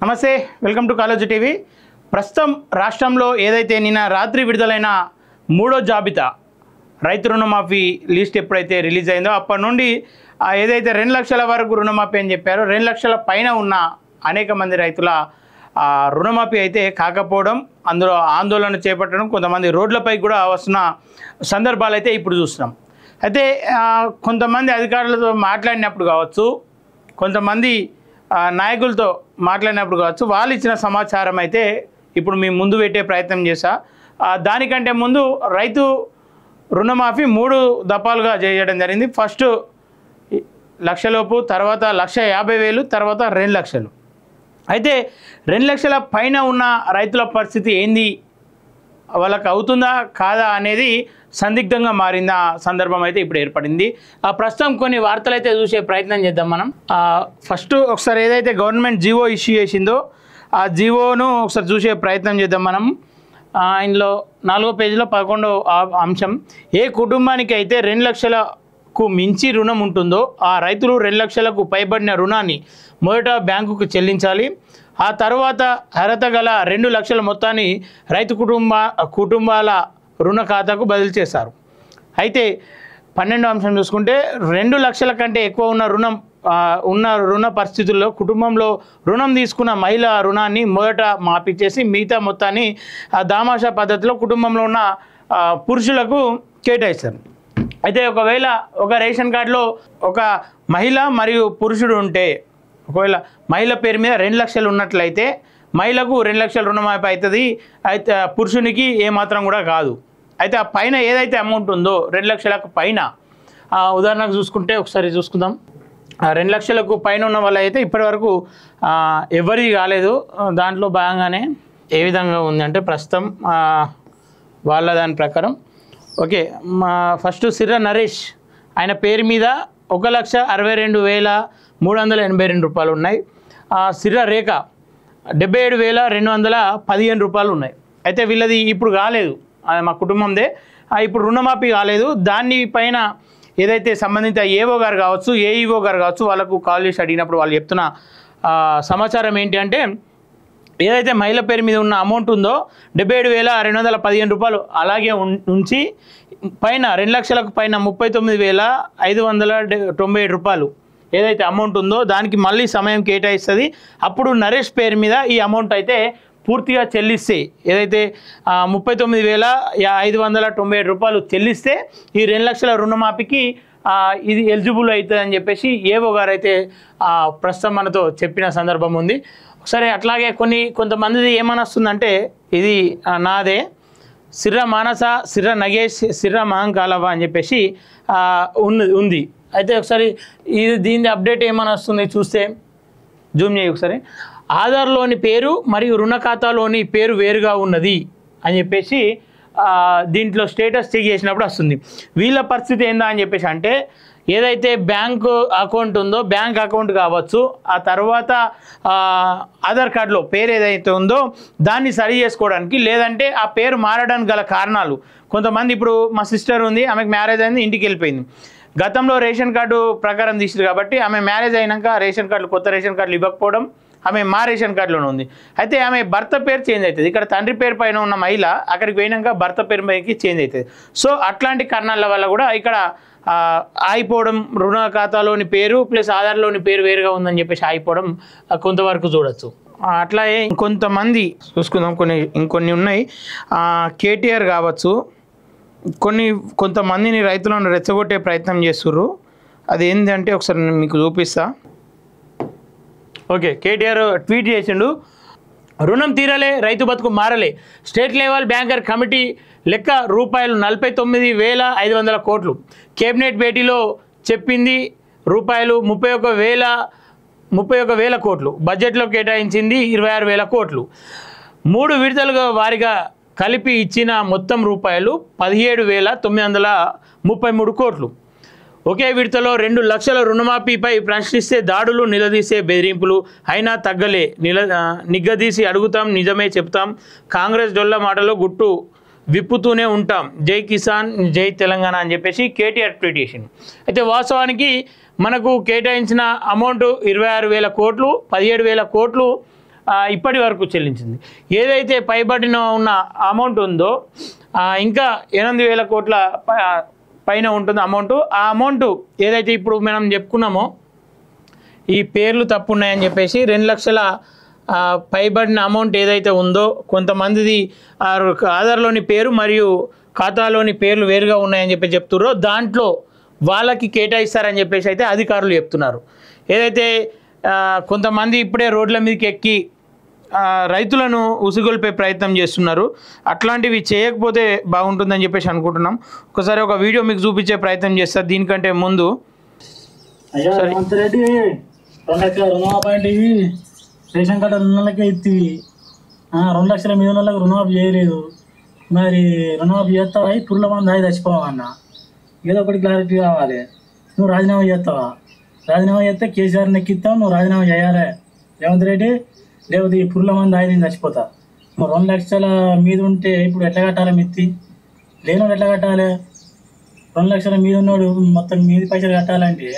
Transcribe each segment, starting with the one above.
నమస్తే, welcome to college TV. ప్రస్తుతం రాష్ట్రంలో ఏదైతే నిన్న రాత్రి విడుదలైన మూడో జాబితా రైతు రుణమాఫీ లిస్ట్ ఎప్పుడైతే రిలీజ్ అయిందో అప్పటి నుండి ఏదైతే 2 లక్షల వరకు రుణమాఫీ అని చెప్పారో 2 లక్షల పైన ఉన్న అనేక మంది రైతుల రుణమాఫీ అయితే కాకపోవడం, అందులో ఆందోళన చేపట్టడం, కొంతమంది రోడ్లపై కూడా వస్తున్న సందర్భాలు అయితే ఇప్పుడు చూస్తున్నాం. అయితే కొంతమంది అధికారులతో మాట్లాడినప్పుడు కావచ్చు, కొంతమంది నాయకులతో మాట్లాడినప్పుడు కావచ్చు, వాళ్ళు ఇచ్చిన సమాచారం అయితే ఇప్పుడు మేము ముందు పెట్టే ప్రయత్నం చేశా. దానికంటే ముందు రైతు రుణమాఫీ 3 దఫాలుగా చేయడం జరిగింది. ఫస్ట్ 1 లక్షలోపు, తర్వాత 1,50,000, తర్వాత 2 లక్షలు. అయితే 2 లక్షల పైన ఉన్న రైతుల పరిస్థితి ఏంది, వాళ్ళకి అవుతుందా కాదా అనేది సందిగ్ధంగా మారిన సందర్భం అయితే ఇప్పుడు ఏర్పడింది. ప్రస్తుతం కొన్ని వార్తలు అయితే చూసే ప్రయత్నం చేద్దాం మనం. ఫస్ట్ ఒకసారి ఏదైతే గవర్నమెంట్ జీవో ఇష్యూ చేసిందో ఆ జీవోను ఒకసారి చూసే ప్రయత్నం చేద్దాం మనం. ఇందులో 4వ పేజీలో 11వ అంశం, ఏ కుటుంబానికి అయితే 2 లక్షలకు మించి రుణం ఉంటుందో ఆ రైతులు 2 లక్షలకు పైబడిన రుణాన్ని మొదట బ్యాంకుకు చెల్లించాలి. ఆ తర్వాత అర్హత గల 2 లక్షల మొత్తాన్ని రైతు కుటుంబాల రుణ ఖాతాకు బదిలీ చేశారు. అయితే 12వ అంశం చూసుకుంటే 2 లక్షల కంటే ఎక్కువ ఉన్న రుణ పరిస్థితుల్లో కుటుంబంలో రుణం తీసుకున్న మహిళ రుణాన్ని మొదట మాఫీ చేసి మిగతా మొత్తాన్ని దామాషా పద్ధతిలో కుటుంబంలో ఉన్న పురుషులకు కేటాయిస్తారు. అయితే ఒకవేళ ఒక రేషన్ కార్డులో ఒక మహిళ మరియు పురుషుడు ఉంటే, ఒకవేళ మహిళ పేరు మీద 2 లక్షలు ఉన్నట్లయితే మహిళకు 2 లక్షల రుణమాఫీ అవుతుంది. అయితే పురుషునికి ఏమాత్రం కూడా కాదు. అయితే ఆ పైన ఏదైతే అమౌంట్ ఉందో 2 లక్షలకు పైన, ఉదాహరణకు చూసుకుంటే ఒకసారి చూసుకుందాం. 2 లక్షలకు పైన ఉన్న వాళ్ళు అయితే ఇప్పటివరకు ఎవరిది కాలేదు. దాంట్లో భాగంగానే ఏ విధంగా ఉందంటే ప్రస్తుతం వాళ్ళ దాని ప్రకారం ఓకే, ఫస్ట్ సిర్ర నరేష్, ఆయన పేరు మీద 1,62,382 రూపాయలు ఉన్నాయి. సిర్ర రేఖ 77,215 రూపాయలు ఉన్నాయి. అయితే వీళ్ళది ఇప్పుడు కాలేదు, మా కుటుంబందే, ఇప్పుడు రుణమాఫీ కాలేదు. దాని పైన ఏదైతే సంబంధిత ఏఓ గారు కావచ్చు, ఏఈఓ గారు కావచ్చు, వాళ్ళకు కాల్ చేసి అడిగినప్పుడు వాళ్ళు చెప్తున్న సమాచారం ఏంటి అంటే, ఏదైతే మహిళ పేరు మీద ఉన్న అమౌంట్ ఉందో 77,215 రూపాయలు అలాగే ఉంచి పైన 2 లక్షలకు పైన 39,597 రూపాయలు ఏదైతే అమౌంట్ ఉందో దానికి మళ్ళీ సమయం కేటాయిస్తుంది. అప్పుడు నరేష్ పేరు మీద ఈ అమౌంట్ అయితే పూర్తిగా చెల్లిస్తే, ఏదైతే 39,597 రూపాయలు చెల్లిస్తే ఈ 2 లక్షల రుణమాఫీకి ఇది ఎలిజిబుల్ అవుతుంది అని చెప్పేసి ఏవో గారు అయితే ప్రస్తుతం మనతో చెప్పిన సందర్భం ఉంది. సరే, అట్లాగే కొంతమందిది ఏమనొస్తుందంటే, ఇది నాదే, సిర్ర మానస, సిర్ర నగేష్, సిర్ర మహంకాలవ అని చెప్పేసి ఉంది. అయితే ఒకసారి దీని అప్డేట్ ఏమని వస్తుంది చూస్తే, జూమ్ చేయి ఒకసారి. ఆధార్లోని పేరు మరియు రుణ ఖాతాలోని పేరు వేరుగా ఉన్నది అని చెప్పేసి దీంట్లో స్టేటస్ చెక్ చేసినప్పుడు వస్తుంది. వీళ్ళ పరిస్థితి ఏందా అని చెప్పేసి అంటే, ఏదైతే బ్యాంకు అకౌంట్ ఉందో బ్యాంక్ అకౌంట్ కావచ్చు, ఆ తర్వాత ఆధార్ కార్డులో పేరు ఏదైతే ఉందో దాన్ని సరి చేసుకోవడానికి, లేదంటే ఆ పేరు మారడానికి గల కారణాలు. కొంతమంది, ఇప్పుడు మా సిస్టర్ ఉంది, ఆమెకు మ్యారేజ్ అయింది, ఇంటికి వెళ్ళిపోయింది. గతంలో రేషన్ కార్డు ప్రకారం తీసింది కాబట్టి ఆమె మ్యారేజ్ అయినాక రేషన్ కార్డులు, కొత్త రేషన్ కార్డులు ఇవ్వకపోవడం, ఆమె మా రేషన్ కార్డులోనే ఉంది. అయితే ఆమె భర్త పేరు చేంజ్ అవుతుంది. ఇక్కడ తండ్రి పేరు పైన ఉన్న మహిళ అక్కడికి పోయినాక భర్త పేరు పైకి చేంజ్ అవుతుంది. సో అట్లాంటి కారణాల వల్ల కూడా ఇక్కడ ఆగిపోవడం, రుణ ఖాతాలోని పేరు ప్లస్ ఆధార్లోని పేరు వేరుగా ఉందని చెప్పేసి ఆగిపోవడం కొంతవరకు చూడొచ్చు. అట్లాగే కొంతమంది చూసుకుందాం, ఇంకొన్ని ఉన్నాయి. కేటీఆర్ కావచ్చు, కొంతమందిని రైతులను రెచ్చగొట్టే ప్రయత్నం చేస్తుర్రు. అది ఏంటంటే ఒకసారి నేను మీకు చూపిస్తా. ఓకే, కేటీఆర్ ట్వీట్ చేసిండు, రుణం తీరలే, రైతు బతుకు మారలే, స్టేట్ లెవెల్ బ్యాంకర్ కమిటీ లెక్క ₹49,500 కోట్లు, కేబినెట్ భేటీలో చెప్పింది ₹31,000 కోట్లు, బడ్జెట్లో కేటాయించింది 26,000 కోట్లు, 3 విడతలుగా వారిగా కలిపి ఇచ్చిన మొత్తం ₹17,933 కోట్లు. ఒకే విడతలో 2 లక్షల రుణమాఫీపై ప్రశ్నిస్తే దాడులు, నిలదీసే బెదిరింపులు, అయినా తగ్గలే, నిగ్గదీసి అడుగుతాం, నిజమే చెప్తాం, కాంగ్రెస్ డొల్ల మాటలో గుట్టు విప్పుతూనే ఉంటాం, జై కిసాన్, జై తెలంగాణ అని చెప్పేసి కేటీఆర్ ట్వీట్ చేసింది. అయితే వాస్తవానికి మనకు కేటాయించిన అమౌంట్ 26,000 కోట్లు, 17,000 కోట్లు ఇప్పటి వరకు చెల్లించింది. ఏదైతే పైబడిన ఉన్న అమౌంట్ ఉందో ఇంకా 8,000 కోట్ల పైన ఉంటుంది అమౌంట్. ఆ అమౌంట్ ఏదైతే ఇప్పుడు మనం చెప్పుకున్నామో ఈ పేర్లు తప్పు ఉన్నాయని చెప్పేసి 2 లక్షల పైబడిన అమౌంట్ ఏదైతే ఉందో కొంతమందిది ఆధార్లోని పేరు మరియు ఖాతాలోని పేర్లు వేరుగా ఉన్నాయని చెప్పి చెప్తున్నారో దాంట్లో వాళ్ళకి కేటాయిస్తారని చెప్పేసి అయితే అధికారులు చెప్తున్నారు. ఏదైతే కొంతమంది ఇప్పుడే రోడ్ల మీదకి ఎక్కి రైతులను ఉసిగొల్పే ప్రయత్నం చేస్తున్నారు. అట్లాంటివి చేయకపోతే బాగుంటుందని చెప్పేసి అనుకుంటున్నాం. ఒకసారి ఒక వీడియో మీకు చూపించే ప్రయత్నం చేస్తారు. దీనికంటే ముందు రేషన్ కార్డు రుణాలకే ఇత్తివి 2 లక్షల మీద వాళ్ళకి రుణమాఫీ చేయలేదు. మరి రుణమాఫీ చేస్తావా పుర్ల మంది అయి చచ్చిపోవన్నా ఏదో ఒకటి క్లారిటీ కావాలి. నువ్వు రాజీనామా చేస్తావా? రాజీనామా చేస్తే కేసీఆర్ని ఎక్కిస్తావు, నువ్వు రాజీనామా చేయాలి రేవంత్ రెడ్డి, లేకపోతే ఈ పుర్ల మంది అయి నేను చచ్చిపోతా. నువ్వు 2 లక్షల మీద ఉంటే ఇప్పుడు ఎట్లా కట్టాలి? మిత్తి లేనోడు ఎట్లా కట్టాలి? 2 లక్షల మీద ఉన్నోడు మొత్తం మీది పైసలు కట్టాలంటే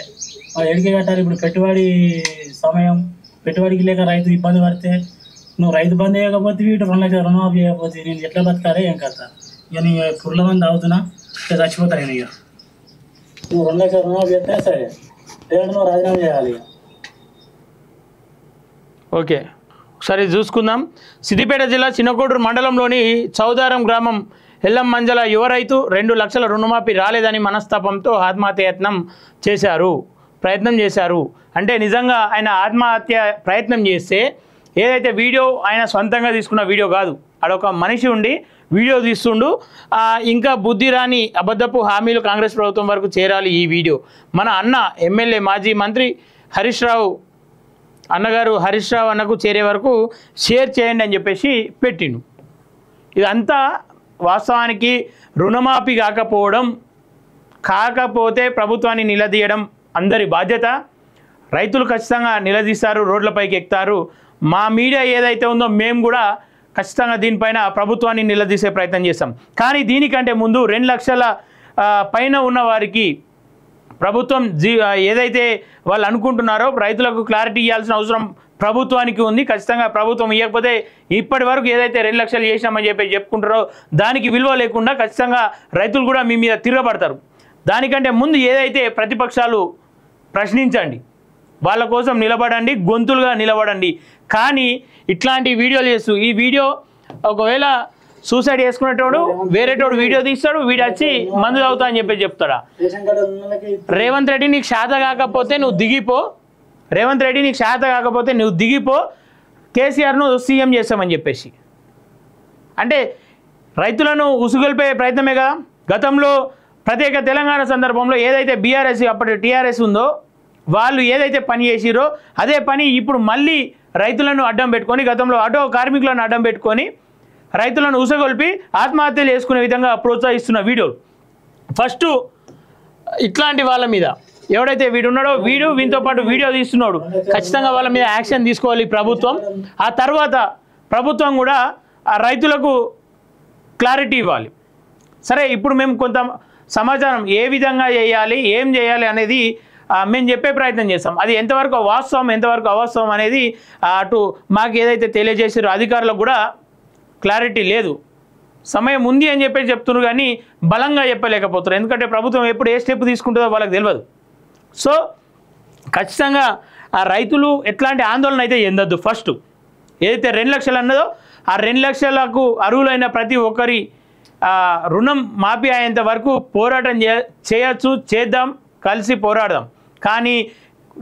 వాళ్ళు ఎడికే కట్టాలి. ఇప్పుడు పెట్టుబడికి లేక రైతు ఇబ్బంది పడితే నువ్వు రైతు బంద్ చేయకపోతే వీటి 2 లక్షల రుణమాఫీ చేయకపోతే నేను ఎట్లా బతకాలి? ఏం కథ? ఇక నీ పుర్ల మంది అవుతున్నా ఇక చచ్చిపోతాను నేను. ఇక నువ్వు 2 లక్షల రుణమాఫీ చేస్తే సరే, లేదంటే నువ్వు రాజీనామా చేయాలి. ఓకే, ఒకసారి చూసుకుందాం. సిద్దిపేట జిల్లా చిన్నకోడూరు మండలంలోని చౌదారం గ్రామం ఎల్లం మంజల యువ రైతు 2 లక్షల రుణమాఫీ రాలేదని మనస్తాపంతో ఆత్మహత్యయత్నం ప్రయత్నం చేశారు. అంటే నిజంగా ఆయన ఆత్మహత్య ప్రయత్నం చేస్తే ఏదైతే వీడియో ఆయన సొంతంగా తీసుకున్న వీడియో కాదు, అడొక మనిషి ఉండి వీడియో తీస్తుండు. ఇంకా బుద్ధి రాని అబద్ధపు హామీలు కాంగ్రెస్ ప్రభుత్వం వరకు చేరాలి ఈ వీడియో. మన అన్న ఎమ్మెల్యే మాజీ మంత్రి హరీష్ రావు అన్నకు చేరే వరకు షేర్ చేయండి అని చెప్పేసి పెట్టిండు. ఇదంతా వాస్తవానికి రుణమాఫీ కాకపోతే ప్రభుత్వాన్ని నిలదీయడం అందరి బాధ్యత. రైతులు ఖచ్చితంగా నిలదీస్తారు, రోడ్లపైకి ఎక్కుతారు. మా మీడియా ఏదైతే ఉందో మేము కూడా ఖచ్చితంగా దీనిపైన ప్రభుత్వాన్ని నిలదీసే ప్రయత్నం చేస్తాం. కానీ దీనికంటే ముందు 2 లక్షల పైన ఉన్న వారికి ప్రభుత్వం ఏదైతే వాళ్ళు అనుకుంటున్నారో రైతులకు క్లారిటీ ఇవ్వాల్సిన అవసరం ప్రభుత్వానికి ఉంది. ఖచ్చితంగా ప్రభుత్వం ఇవ్వకపోతే ఇప్పటి వరకు ఏదైతే 2 లక్షలు చేసినామని చెప్పుకుంటారో దానికి విలువ లేకుండా ఖచ్చితంగా రైతులు కూడా మీ మీద తిరగబడతారు. దానికంటే ముందు ఏదైతే ప్రతిపక్షాలు ప్రశ్నించండి, వాళ్ళ కోసం నిలబడండి, గొంతులుగా నిలబడండి. కానీ ఇట్లాంటి వీడియోలు చేస్తూ ఈ వీడియో ఒకవేళ సూసైడ్ చేసుకునేటోడు వేరేటోడు వీడియో తీస్తాడు, వీడు వచ్చి మందు తాగుతా అని చెప్పి చెప్తాడా? రేవంత్ రెడ్డి నీకు శాత కాకపోతే నువ్వు దిగిపో, కేసీఆర్ను సీఎం చేస్తామని చెప్పేసి. అంటే రైతులను ఉసుగొల్పే ప్రయత్నమే కదా. గతంలో ప్రత్యేక తెలంగాణ సందర్భంలో ఏదైతే బీఆర్ఎస్ అప్పటి టీఆర్ఎస్ ఉందో వాళ్ళు ఏదైతే పని చేసిరో అదే పని ఇప్పుడు మళ్ళీ రైతులను అడ్డం పెట్టుకొని, గతంలో ఆటో కార్మికులను అడ్డం పెట్టుకొని రైతులను ఉసగొల్పి ఆత్మహత్యలు చేసుకునే విధంగా ప్రోత్సహిస్తున్న వీడియో. ఫస్ట్ ఇట్లాంటి వాళ్ళ మీద ఎవడైతే వీడున్నాడో వీటితో పాటు వీడియో తీస్తున్నాడు ఖచ్చితంగా వాళ్ళ మీద యాక్షన్ తీసుకోవాలి ప్రభుత్వం. ఆ తర్వాత ప్రభుత్వం కూడా ఆ రైతులకు క్లారిటీ ఇవ్వాలి. సరే, ఇప్పుడు మేము కొంత సమాచారం ఏ విధంగా చేయాలి, ఏం చేయాలి అనేది మేము చెప్పే ప్రయత్నం చేస్తాం. అది ఎంతవరకు వాస్తవం ఎంతవరకు అవాస్తవం అనేది అటు మాకు ఏదైతే తెలియజేసారో అధికారులకు కూడా క్లారిటీ లేదు. సమయం ఉంది అని చెప్పేసి చెప్తున్నారు కానీ బలంగా చెప్పలేకపోతున్నారు. ఎందుకంటే ప్రభుత్వం ఎప్పుడు ఏ స్టెప్ తీసుకుంటుందో వాళ్ళకి తెలియదు. సో ఖచ్చితంగా ఆ రైతులు ఎట్లాంటి ఆందోళన అయితే చెందొద్దు. ఫస్ట్ ఏదైతే 2 లక్షలు అన్నదో ఆ 2 లక్షలకు అర్హులైన ప్రతి ఒక్కరి రుణం మాఫీ అయ్యేంత వరకు పోరాటం చేయొచ్చు, చేద్దాం, కలిసి పోరాడదాం. కానీ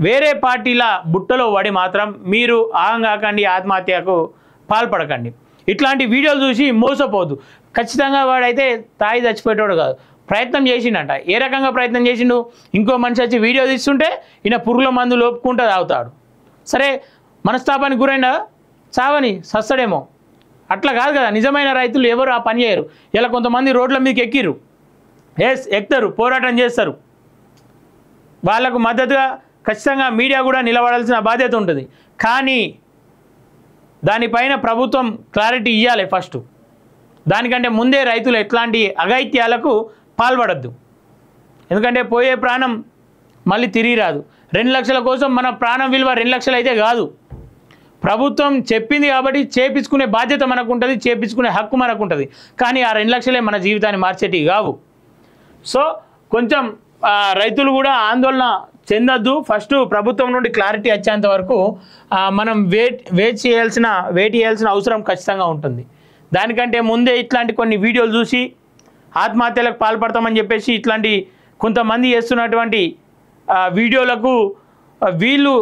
వేరే పార్టీల బుట్టలో పడి మాత్రం మీరు ఆగంగాకండి, ఆత్మహత్యకు పాల్పడకండి. ఇట్లాంటి వీడియోలు చూసి మోసపోద్దు. ఖచ్చితంగా వాడైతే తాగి చచ్చిపోయేటోడు కాదు, ప్రయత్నం చేసిండట. ఏ రకంగా ప్రయత్నం చేసిండు? ఇంకో మనిషి వచ్చి వీడియో తీస్తుంటే ఈయన పురుగుల మందు లోపుకుంటూ తాగుతాడు. సరే, మనస్తాపానికి గురైనా చావని సస్తడేమో, అట్లా కాదు కదా. నిజమైన రైతులు ఎవరు ఆ పని చేయరు. ఇలా కొంతమంది రోడ్ల మీదకి ఎక్కుతారు, పోరాటం చేస్తారు. వాళ్ళకు మద్దతుగా ఖచ్చితంగా మీడియా కూడా నిలబడాల్సిన బాధ్యత ఉంటుంది. కానీ దానిపైన ప్రభుత్వం క్లారిటీ ఇవ్వాలి ఫస్ట్. దానికంటే ముందే రైతులు ఎట్లాంటి అఘాయిత్యాలకు పాల్పడద్దు. ఎందుకంటే పోయే ప్రాణం మళ్ళీ తిరిగి రాదు. 2 లక్షల కోసం మన ప్రాణం విలువ 2 లక్షలు అయితే కాదు. ప్రభుత్వం చెప్పింది కాబట్టి చేపించుకునే బాధ్యత మనకు ఉంటుంది, చేపించుకునే హక్కు మనకు ఉంటుంది. కానీ ఆ 2 లక్షలే మన జీవితాన్ని మార్చేటివి కావు. సో కొంచెం రైతులు కూడా ఆందోళన చెందొద్దు. ఫస్ట్ ప్రభుత్వం నుండి క్లారిటీ వచ్చేంత వరకు మనం వెయిట్ చేయాల్సిన అవసరం ఖచ్చితంగా ఉంటుంది. దానికంటే ముందే ఇట్లాంటి కొన్ని వీడియోలు చూసి ఆత్మహత్యలకు పాల్పడతామని చెప్పేసి ఇట్లాంటి కొంతమంది చేస్తున్నటువంటి వీడియోలకు వీళ్ళు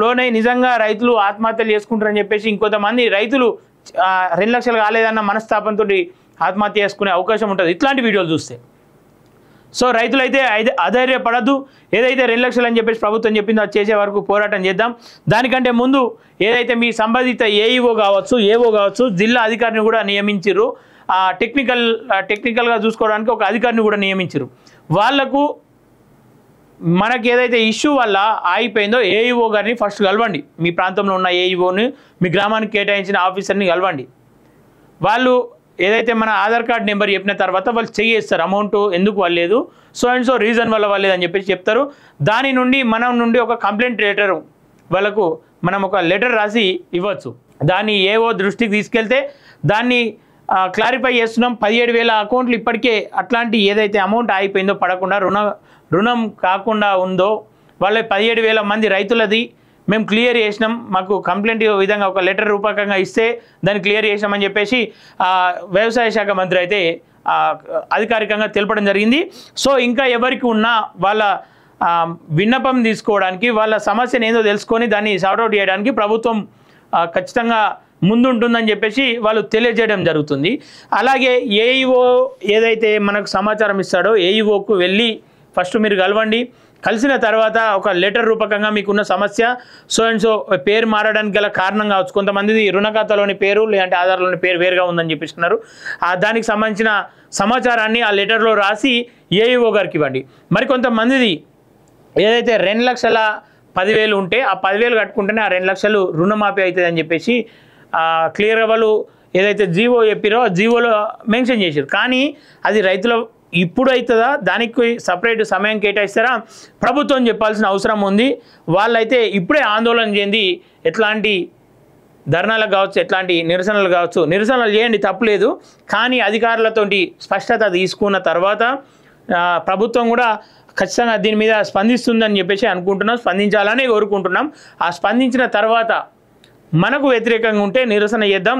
లోనే నిజంగా రైతులు ఆత్మహత్యలు చేసుకుంటారని చెప్పేసి ఇంకొంతమంది రైతులు 2 లక్షలు కాలేదన్న మనస్తాపంతో ఆత్మహత్య చేసుకునే అవకాశం ఉంటుంది ఇట్లాంటి వీడియోలు చూస్తే. సో రైతులైతే అధైర్యపడద్దు. ఏదైతే 2 లక్షలు అని చెప్పేసి ప్రభుత్వం చెప్పిందో అది చేసే వరకు పోరాటం చేద్దాం. దానికంటే ముందు ఏదైతే మీ సంబంధిత ఏఈఓ కావచ్చు, ఏఓ కావచ్చు, జిల్లా అధికారిని కూడా నియమించారు. టెక్నికల్గా చూసుకోవడానికి ఒక అధికారిని కూడా నియమించారు. వాళ్లకు మనకి ఏదైతే ఇష్యూ వల్ల ఆగిపోయిందో ఏఈఓ గారిని ఫస్ట్ కలవండి. మీ ప్రాంతంలో ఉన్న ఏఈఓని, మీ గ్రామానికి కేటాయించిన ఆఫీసర్ని కలవండి. వాళ్ళు ఏదైతే మన ఆధార్ కార్డ్ నెంబర్ చెప్పిన తర్వాత వాళ్ళు చేస్తారు అమౌంట్ ఎందుకు వాళ్ళలేదు, సో అండ్ సో రీజన్ వల్ల వాళ్ళలేదు అని చెప్పేసి చెప్తారు. దాని నుండి మనం నుండి ఒక కంప్లైంట్ లెటర్ వాళ్ళకు మనం ఒక లెటర్ రాసి ఇవ్వచ్చు. దాన్ని ఏఓ దృష్టికి తీసుకెళ్తే దాన్ని క్లారిఫై చేస్తున్నాం. 17,000 అకౌంట్లు ఇప్పటికే అట్లాంటి ఏదైతే అమౌంట్ ఆగిపోయిందో పడకుండా రుణం కాకుండా ఉందో వాళ్ళ 17,000 మంది రైతులది మేము క్లియర్ చేసినాం, మాకు కంప్లైంట్ విధంగా ఒక లెటర్ రూపకంగా ఇస్తే దాన్ని క్లియర్ చేసినామని చెప్పేసి వ్యవసాయ శాఖ మంత్రి అయితే అధికారికంగా తెలపడం జరిగింది. సో ఇంకా ఎవరికి ఉన్నా వాళ్ళ విన్నపం తీసుకోవడానికి, వాళ్ళ సమస్యను ఏదో తెలుసుకొని దాన్ని సార్ట్అవుట్ చేయడానికి ప్రభుత్వం ఖచ్చితంగా ముందుంటుందని చెప్పేసి వాళ్ళు తెలియజేయడం జరుగుతుంది. అలాగే ఏఈఓ ఏదైతే మనకు సమాచారం ఇస్తాడో ఏఈఓకు వెళ్ళి ఫస్ట్ మీరు కలవండి. కలిసిన తర్వాత ఒక లెటర్ రూపకంగా మీకున్న సమస్య సో అండ్ సో పేరు మారడానికి గల కారణం కావచ్చు. కొంతమంది రుణ ఖాతాలోని పేరు లేదంటే ఆధార్లోని పేరు వేరుగా ఉందని చెప్పిస్తున్నారు. దానికి సంబంధించిన సమాచారాన్ని ఆ లెటర్లో రాసి ఏఈఓ గారికి ఇవ్వండి. మరి కొంతమందిది ఏదైతే 2,10,000 ఉంటే ఆ 10,000 కట్టుకుంటేనే ఆ 2 లక్షలు రుణమాఫీ అవుతుంది అని చెప్పేసి క్లియర్గా వాళ్ళు ఏదైతే జీవో చెప్పారో జీవోలో మెన్షన్ చేశారు. కానీ అది రైతుల ఇప్పుడు అవుతుందా, దానికి సపరేట్ సమయం కేటాయిస్తారా, ప్రభుత్వం చెప్పాల్సిన అవసరం ఉంది. వాళ్ళైతే ఇప్పుడే ఆందోళన చెంది ఎట్లాంటి ధర్నాలకు కావచ్చు, ఎట్లాంటి నిరసనలు కావచ్చు, నిరసనలు చేయండి తప్పులేదు. కానీ అధికారులతోటి స్పష్టత తీసుకున్న తర్వాత ప్రభుత్వం కూడా ఖచ్చితంగా దీని మీద స్పందిస్తుందని చెప్పేసి అనుకుంటున్నాం, స్పందించాలని కోరుకుంటున్నాం. ఆ స్పందించిన తర్వాత మనకు వ్యతిరేకంగా ఉంటే నిరసన చేద్దాం,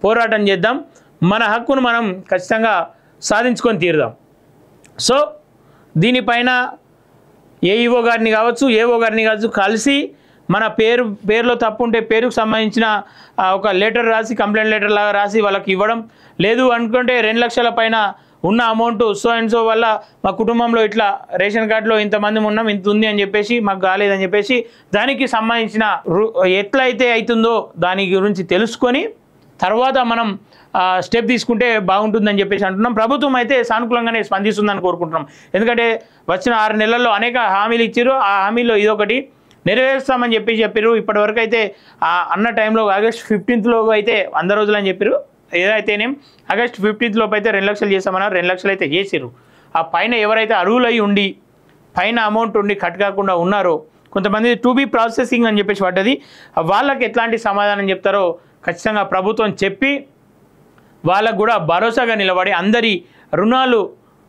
పోరాటం చేద్దాం, మన హక్కును మనం ఖచ్చితంగా సాధించుకొని తీరుదాం. సో దీనిపైన ఏఈఓ గారిని కావచ్చు, ఏఓ గారిని కావచ్చు కలిసి మన పేరులో తప్పు ఉంటే పేరుకు సంబంధించిన ఒక లెటర్ రాసి, కంప్లైంట్ లెటర్ లాగా రాసి వాళ్ళకి ఇవ్వడం. లేదు అనుకుంటే 2 లక్షల పైన ఉన్న అమౌంట్ సో అండ్ సో వల్ల మా కుటుంబంలో ఇట్లా రేషన్ కార్డులో ఇంతమంది ఉన్నాం, ఇంత ఉంది అని చెప్పేసి మాకు కాలేదని చెప్పేసి దానికి సంబంధించిన ఎట్లయితే అవుతుందో దాని గురించి తెలుసుకొని తర్వాత మనం స్టెప్ తీసుకుంటే బాగుంటుందని చెప్పేసి అంటున్నాం. ప్రభుత్వం అయితే సానుకూలంగానే స్పందిస్తుందని కోరుకుంటున్నాం. ఎందుకంటే వచ్చిన 6 నెలల్లో అనేక హామీలు ఇచ్చారు. ఆ హామీలో ఇదొకటి నెరవేరుస్తామని చెప్పారు. ఇప్పటివరకు అయితే అన్న టైంలో ఆగస్ట్ 15th అయితే 100 రోజులు అని చెప్పారు. ఏదైతేనేం ఆగస్ట్ 15th లోపు అయితే 2 లక్షలు చేస్తామన్నారు. 2 లక్షలు అయితే చేసారు. ఆ పైన ఎవరైతే అర్హులై ఉండి పైన అమౌంట్ ఉండి కట్ కాకుండా ఉన్నారో కొంతమంది టు బీ ప్రాసెసింగ్ అని చెప్పేసి పడ్డది. వాళ్ళకి ఎట్లాంటి సమాధానం చెప్తారో ఖచ్చితంగా ప్రభుత్వం చెప్పి వాళ్ళకు కూడా భరోసాగా నిలబడి అందరి రుణాలు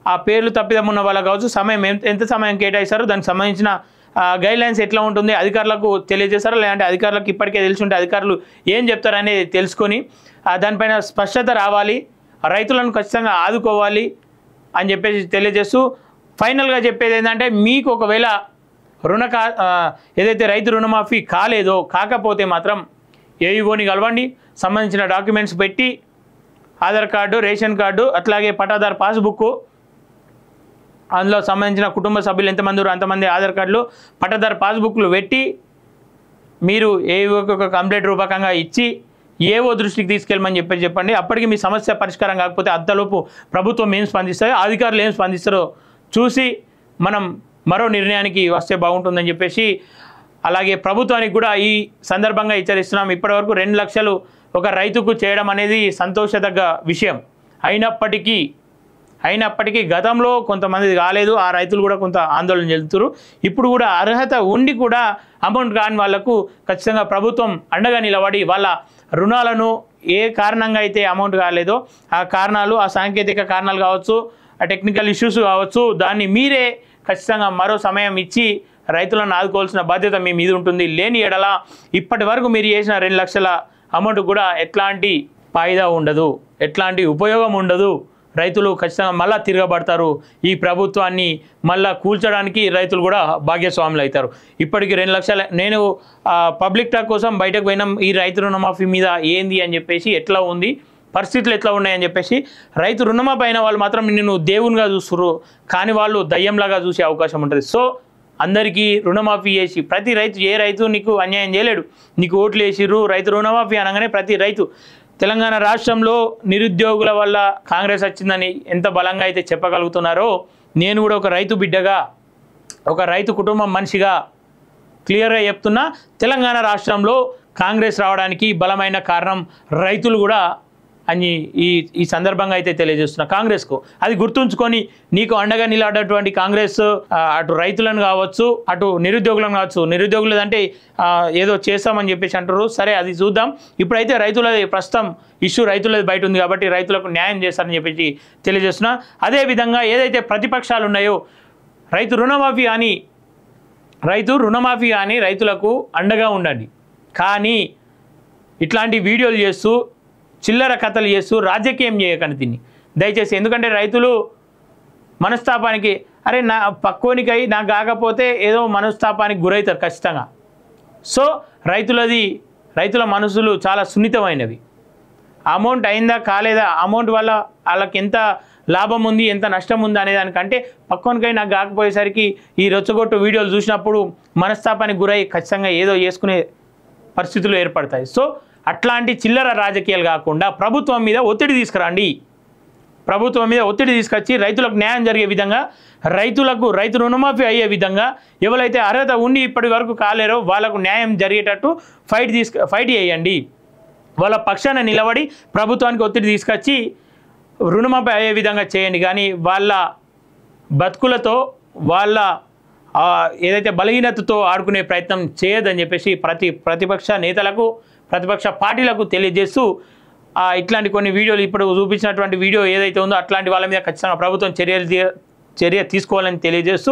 ఆ పేర్లు తప్పిదం ఉన్న వాళ్ళకు కావచ్చు సమయం ఎంత సమయం కేటాయిస్తారో దానికి సంబంధించిన గైడ్లైన్స్ ఎట్లా ఉంటుంది అధికారులకు తెలియజేస్తారో, లేదంటే అధికారులకు ఇప్పటికే తెలిసి ఉంటే అధికారులు ఏం చెప్తారనేది తెలుసుకొని దానిపైన స్పష్టత రావాలి, రైతులను ఖచ్చితంగా ఆదుకోవాలి అని చెప్పేసి తెలియజేస్తూ ఫైనల్గా చెప్పేది ఏంటంటే మీకు ఒకవేళ ఏదైతే రైతు రుణమాఫీ కాలేదో కాకపోతే మాత్రం ఏఈఓని కలవండి, సంబంధించిన డాక్యుమెంట్స్ పెట్టి ఆధార్ కార్డు, రేషన్ కార్డు, అట్లాగే పట్టాదారు పాస్బుక్, అందులో సంబంధించిన కుటుంబ సభ్యులు ఎంతమంది అంతమంది ఆధార్ కార్డులు, పట్టాదారు పాస్బుక్లు పెట్టి మీరు ఏఓకి ఒక కంప్లైంట్ రూపకంగా ఇచ్చి ఏఓ దృష్టికి తీసుకెళ్ళమని చెప్పండి. అప్పటికి మీ సమస్య పరిష్కారం కాకపోతే అంతలోపు ప్రభుత్వం ఏం స్పందిస్తారో, అధికారులు ఏం స్పందిస్తారో చూసి మనం మరో నిర్ణయానికి వస్తే బాగుంటుందని చెప్పేసి అలాగే ప్రభుత్వానికి కూడా ఈ సందర్భంగా హెచ్చరిస్తున్నాం. ఇప్పటివరకు 2 లక్షలు ఒక రైతుకు చేయడం అనేది సంతోషదగ్గ విషయం. అయినప్పటికీ గతంలో కొంతమంది కాలేదు, ఆ రైతులు కూడా కొంత ఆందోళన చెందుతారు. ఇప్పుడు కూడా అర్హత ఉండి కూడా అమౌంట్ కాని వాళ్లకు ఖచ్చితంగా ప్రభుత్వం అండగా నిలబడి వాళ్ళ రుణాలను ఏ కారణంగా అయితే అమౌంట్ కాలేదో ఆ కారణాలు, ఆ సాంకేతిక కారణాలు కావచ్చు, ఆ టెక్నికల్ ఇష్యూస్ కావచ్చు, దాన్ని మీరే ఖచ్చితంగా మరో సమయం ఇచ్చి రైతులను ఆదుకోవాల్సిన బాధ్యత మీ మీద ఉంటుంది. లేని ఎడల ఇప్పటి వరకు మీరు చేసిన 2 లక్షల అమౌంట్ కూడా ఎట్లాంటి ఫాయిదా ఉండదు, ఎట్లాంటి ఉపయోగం ఉండదు. రైతులు ఖచ్చితంగా మళ్ళీ తిరగబడతారు. ఈ ప్రభుత్వాన్ని మళ్ళీ కూల్చడానికి రైతులు కూడా భాగ్యస్వాములు అవుతారు. ఇప్పటికి 2 లక్షల నేను పబ్లిక్ టాక్ కోసం బయటకు పోయినాం. ఈ రైతు రుణమాఫీ మీద ఏంది అని చెప్పేసి, ఎట్లా ఉంది పరిస్థితులు ఎట్లా ఉన్నాయని చెప్పేసి, రైతు రుణమాఫీ అయిన వాళ్ళు మాత్రం నిన్ను దేవునిగా చూస్తున్నారు, కానీ వాళ్ళు దయ్యంలాగా చూసే అవకాశం ఉంటుంది. సో అందరికీ రుణమాఫీ చేసి, ప్రతి రైతు, ఏ రైతు నీకు అన్యాయం చేయలేడు. నీకు ఓట్లు వేసిర్రు, రైతు రుణమాఫీ అనగానే ప్రతి రైతు, తెలంగాణ రాష్ట్రంలో నిరుద్యోగుల వల్ల కాంగ్రెస్ వచ్చిందని ఎంత బలంగా అయితే చెప్పగలుగుతున్నారో, నేను కూడా ఒక రైతు బిడ్డగా, ఒక రైతు కుటుంబం మనిషిగా క్లియర్గా చెప్తున్నా, తెలంగాణ రాష్ట్రంలో కాంగ్రెస్ రావడానికి బలమైన కారణం రైతులు కూడా అని ఈ సందర్భంగా అయితే తెలియజేస్తున్నా కాంగ్రెస్కు. అది గుర్తుంచుకొని నీకు అండగా నిలబడేటువంటి కాంగ్రెస్ అటు రైతులను కావచ్చు, అటు నిరుద్యోగులను కావచ్చు, నిరుద్యోగులు అంటే ఏదో చేస్తామని చెప్పేసి అంటారు, సరే అది చూద్దాం. ఇప్పుడైతే రైతులది ప్రస్తుతం ఇష్యూ రైతులది బయట ఉంది కాబట్టి రైతులకు న్యాయం చేస్తారని చెప్పేసి తెలియజేస్తున్నా. అదేవిధంగా ఏదైతే ప్రతిపక్షాలు ఉన్నాయో, రైతు రుణమాఫీ అని రైతులకు అండగా ఉండండి, కానీ ఇట్లాంటి వీడియోలు చేస్తూ చిల్లర కథలు చేస్తూ రాజకీయం చేయకండి దీన్ని దయచేసి. ఎందుకంటే రైతులు మనస్తాపానికి, అరే నా పక్కోనికై నాకు కాకపోతే ఏదో మనస్తాపానికి గురవుతారు ఖచ్చితంగా. సో రైతుల మనసులు చాలా సున్నితమైనవి. అమౌంట్ అయిందా కాలేదా, అమౌంట్ వల్ల వాళ్ళకి ఎంత లాభం ఉంది ఎంత నష్టం ఉంది అనే దానికంటే పక్కోనికై నాకు కాకపోయేసరికి ఈ రొచ్చగొట్టు వీడియోలు చూసినప్పుడు మనస్తాపానికి గురై ఖచ్చితంగా ఏదో చేసుకునే పరిస్థితులు ఏర్పడతాయి. సో అట్లాంటి చిల్లర రాజకీయాలు కాకుండా ప్రభుత్వం మీద ఒత్తిడి తీసుకురండి. ప్రభుత్వం మీద ఒత్తిడి తీసుకొచ్చి రైతులకు న్యాయం జరిగే విధంగా, రైతు రుణమాఫీ అయ్యే విధంగా, ఎవరైతే అర్హత ఉండి ఇప్పటి వరకు కాలేరో వాళ్ళకు న్యాయం జరిగేటట్టు ఫైట్ చేయండి. వాళ్ళ పక్షాన నిలబడి ప్రభుత్వానికి ఒత్తిడి తీసుకొచ్చి రుణమాఫీ అయ్యే విధంగా చేయండి. కానీ వాళ్ళ బతుకులతో, వాళ్ళ ఏదైతే బలహీనతతో ఆడుకునే ప్రయత్నం చేయదని చెప్పేసి ప్రతిపక్ష నేతలకు, ప్రతిపక్ష పార్టీలకు తెలియజేస్తూ, ఇట్లాంటి కొన్ని వీడియోలు ఇప్పుడు చూపించినటువంటి వీడియో ఏదైతే ఉందో అట్లాంటి వాళ్ళ మీద ఖచ్చితంగా ప్రభుత్వం చర్య తీసుకోవాలని తెలియజేస్తూ